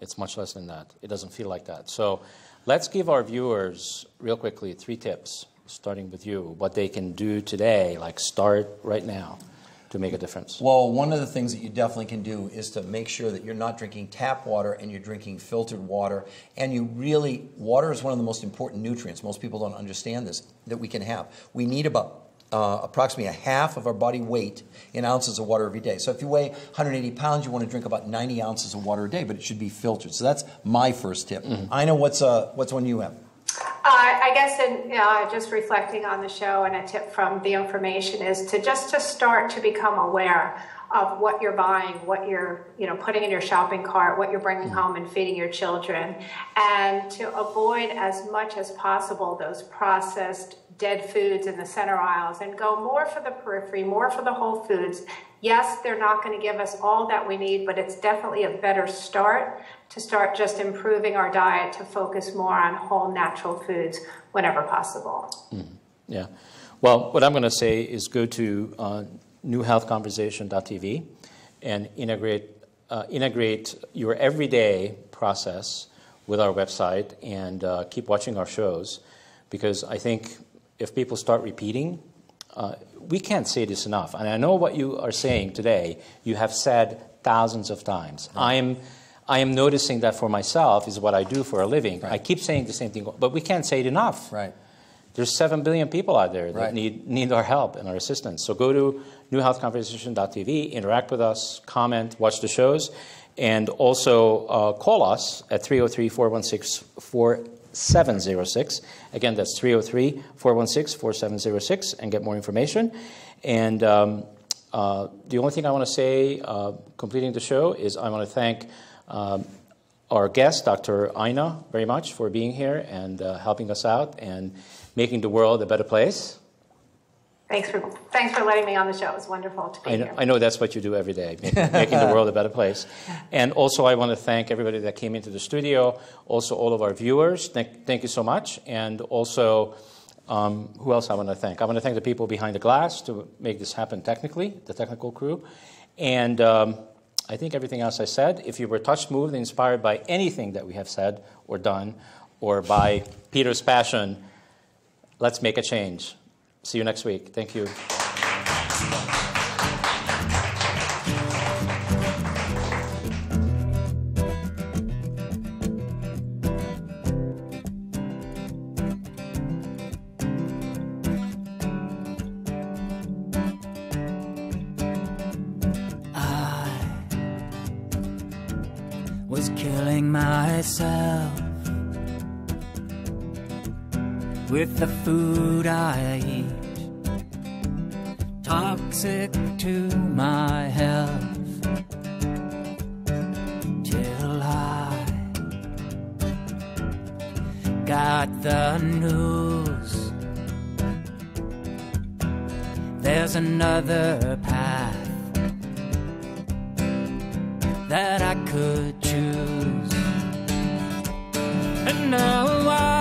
It's much less than that. It doesn't feel like that. So let's give our viewers, real quickly, 3 tips. Starting with you, what they can do today, like start right now to make a difference. Well, one of the things that you definitely can do is to make sure that you're not drinking tap water and you're drinking filtered water. And you really, water is one of the most important nutrients. Most people don't understand this, that we can have. We need about approximately a half of our body weight in ounces of water every day. So if you weigh 180 pounds, you want to drink about 90 ounces of water a day, but it should be filtered. So that's my first tip. I know what's one you have. I guess in just reflecting on the show, and a tip from the information is to start to become aware of what you're buying, what you're putting in your shopping cart, what you're bringing home and feeding your children, and to avoid as much as possible those processed dead foods in the center aisles and go more for the periphery, more for the whole foods. Yes, they're not going to give us all that we need, but it's definitely a better start to start just improving our diet to focus more on whole natural foods whenever possible. Yeah. Well, what I'm going to say is go to newhealthconversation.tv and integrate your everyday process with our website and keep watching our shows, because I think if people start repeating, we can't say this enough. And I know what you are saying today, you have said thousands of times. Right. I am noticing that for myself is what I do for a living. Right. I keep saying the same thing, but we can't say it enough. Right. There's 7 billion people out there that need our help and our assistance. So go to newhealthconversation.tv, interact with us, comment, watch the shows, and also call us at 303-416-4706. Again, that's 303-416-4706, and get more information. And the only thing I want to say, completing the show, is I want to thank our guest, Dr. Ina, very much for being here and helping us out and making the world a better place. Thanks for letting me on the show. It was wonderful to be here. I know that's what you do every day, making the world a better place. And also I want to thank everybody that came into the studio, also all of our viewers. Thank you so much. And also, who else I want to thank? I want to thank the people behind the glass to make this happen technically, the technical crew. And I think everything else I said. If you were touched, moved, and inspired by anything that we have said or done, or by Peter's passion, let's make a change. See you next week. Thank you. Was killing myself with the food I eat, toxic to my health, till I got the news. There's another path that I could choose, and now I